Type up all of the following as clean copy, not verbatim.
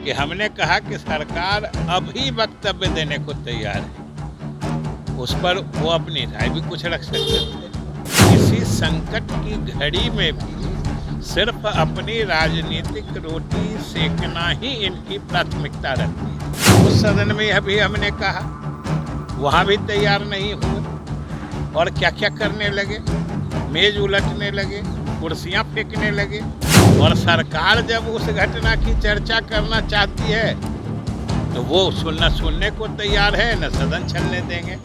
कि हमने कहा कि सरकार अभी वक्तव्य देने को तैयार है। उस पर वो अपनी राय भी कुछ रख सकते थे। किसी संकट की घड़ी में भी सिर्फ अपनी राजनीतिक रोटी सेकना ही इनकी प्राथमिकता रहती है। उस सदन में अभी हमने कहा, वहाँ भी तैयार नहीं हुए और क्या क्या करने लगे, मेज उलटने लगे, कुर्सियां फेंकने लगे। और सरकार जब उस घटना की चर्चा करना चाहती है तो वो सुनने को तैयार है, न सदन चलने देंगे।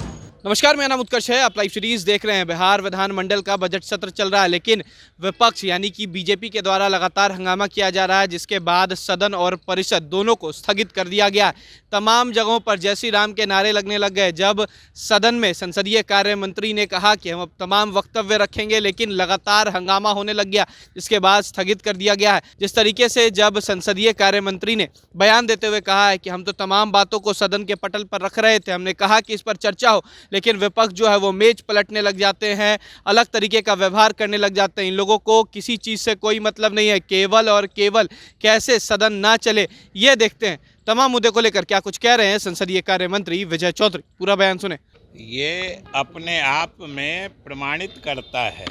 नमस्कार, मेरा नाम उत्कर्ष है। आप लाइव सीरीज देख रहे हैं। बिहार विधानमंडल का बजट सत्र चल रहा है, लेकिन विपक्ष यानी कि बीजेपी के द्वारा लगातार हंगामा किया जा रहा है, जिसके बाद सदन और परिषद दोनों को स्थगित कर दिया गया। तमाम जगहों पर जय श्री राम के नारे लगने लग गए। जब सदन में संसदीय कार्य मंत्री ने कहा कि हम अब तमाम वक्तव्य रखेंगे, लेकिन लगातार हंगामा होने लग गया, जिसके बाद स्थगित कर दिया गया है। जिस तरीके से जब संसदीय कार्य मंत्री ने बयान देते हुए कहा है कि हम तो तमाम बातों को सदन के पटल पर रख रहे थे, हमने कहा कि इस पर चर्चा हो, लेकिन विपक्ष जो है वो मेज पलटने लग जाते हैं, अलग तरीके का व्यवहार करने लग जाते हैं। इन लोगों को किसी चीज़ से कोई मतलब नहीं है, केवल और केवल कैसे सदन ना चले ये देखते हैं। तमाम मुद्दे को लेकर क्या कुछ कह रहे हैं संसदीय कार्य मंत्री विजय चौधरी, पूरा बयान सुने। ये अपने आप में प्रमाणित करता है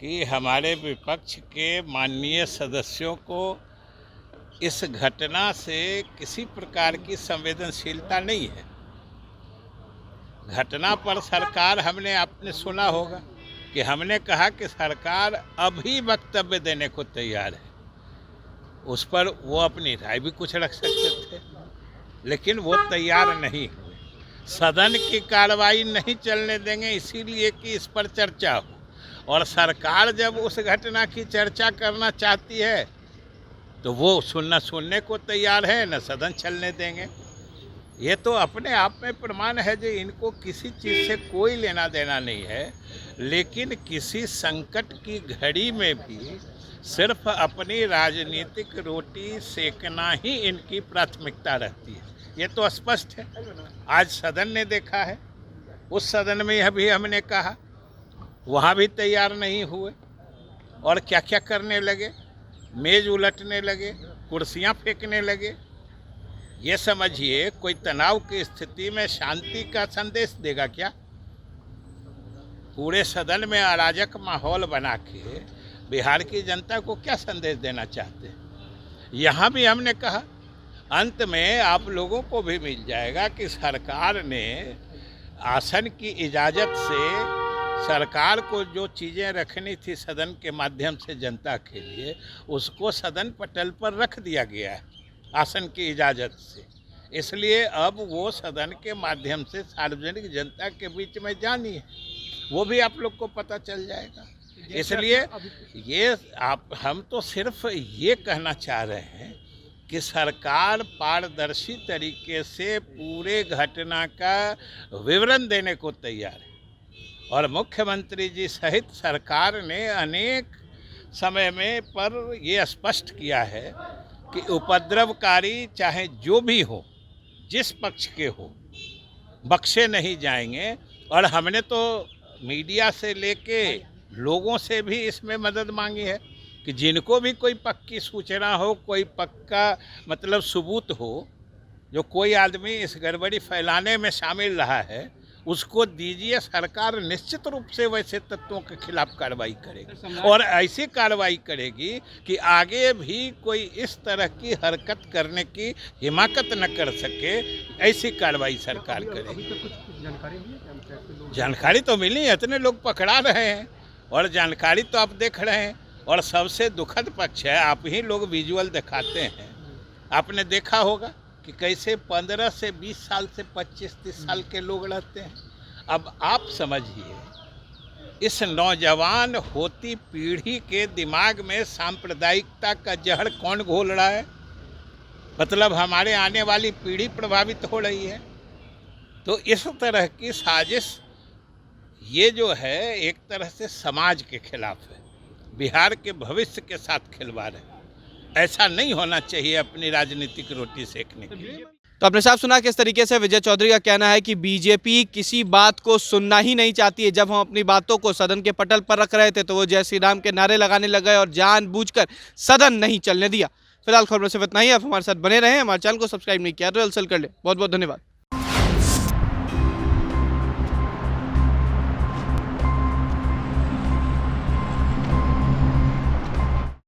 कि हमारे विपक्ष के माननीय सदस्यों को इस घटना से किसी प्रकार की संवेदनशीलता नहीं है। घटना पर सरकार, आपने सुना होगा कि हमने कहा कि सरकार अभी वक्तव्य देने को तैयार है। उस पर वो अपनी राय भी कुछ रख सकते थे, लेकिन वो तैयार नहीं हुए। सदन की कार्रवाई नहीं चलने देंगे इसीलिए कि इस पर चर्चा हो। और सरकार जब उस घटना की चर्चा करना चाहती है तो वो सुनने को तैयार है, न सदन चलने देंगे। ये तो अपने आप में प्रमाण है जो इनको किसी चीज़ से कोई लेना देना नहीं है, लेकिन किसी संकट की घड़ी में भी सिर्फ अपनी राजनीतिक रोटी सेकना ही इनकी प्राथमिकता रहती है। ये तो स्पष्ट है। आज सदन ने देखा है। उस सदन में अभी हमने कहा, वहाँ भी तैयार नहीं हुए और क्या क्या करने लगे, मेज उलटने लगे, कुर्सियाँ फेंकने लगे। ये समझिए कोई तनाव की स्थिति में शांति का संदेश देगा क्या? पूरे सदन में अराजक माहौल बना के बिहार की जनता को क्या संदेश देना चाहते हैं? यहाँ भी हमने कहा, अंत में आप लोगों को भी मिल जाएगा कि सरकार ने आसन की इजाज़त से सरकार को जो चीज़ें रखनी थी सदन के माध्यम से जनता के लिए, उसको सदन पटल पर रख दिया गया है आसन की इजाज़त से। इसलिए अब वो सदन के माध्यम से सार्वजनिक जनता के बीच में जानी है, वो भी आप लोग को पता चल जाएगा। इसलिए हम तो सिर्फ ये कहना चाह रहे हैं कि सरकार पारदर्शी तरीके से पूरे घटना का विवरण देने को तैयार है। और मुख्यमंत्री जी सहित सरकार ने अनेक समय में पर ये स्पष्ट किया है कि उपद्रवकारी चाहे जो भी हो, जिस पक्ष के हो, बख्शे नहीं जाएंगे। और हमने तो मीडिया से लेके लोगों से भी इसमें मदद मांगी है कि जिनको भी कोई पक्की सूचना हो, कोई पक्का मतलब सबूत हो, जो कोई आदमी इस गड़बड़ी फैलाने में शामिल रहा है, उसको दीजिए। सरकार निश्चित रूप से वैसे तत्वों के खिलाफ कार्रवाई करेगी और ऐसी कार्रवाई करेगी कि आगे भी कोई इस तरह की हरकत करने की हिमाकत न कर सके। ऐसी कार्रवाई सरकार करेगी। जानकारी तो मिली, इतने लोग पकड़ा रहे हैं और जानकारी तो आप देख रहे हैं। और सबसे दुखद पक्ष है, आप ही लोग विजुअल दिखाते हैं, आपने देखा होगा कि कैसे 15 से 20 साल से 25-30 साल के लोग रहते हैं। अब आप समझिए, इस नौजवान होती पीढ़ी के दिमाग में सांप्रदायिकता का जहर कौन घोल रहा है? मतलब हमारे आने वाली पीढ़ी प्रभावित हो रही है। तो इस तरह की साजिश ये जो है एक तरह से समाज के खिलाफ है, बिहार के भविष्य के साथ खिलवाड़ है। ऐसा नहीं होना चाहिए अपनी राजनीतिक रोटी सेकने के लिए। तो आपने साफ सुना किस तरीके से विजय चौधरी का कहना है कि बीजेपी किसी बात को सुनना ही नहीं चाहती है। जब हम अपनी बातों को सदन के पटल पर रख रहे थे तो वो जय श्री राम के नारे लगाने लग गए और जानबूझकर सदन नहीं चलने दिया। फिलहाल खबर में सिर्फ इतना ही। आप हमारे साथ बने रहें, हमारे चैनल को सब्सक्राइब नहीं किया तो जल्द से जल्द कर ले। बहुत बहुत धन्यवाद।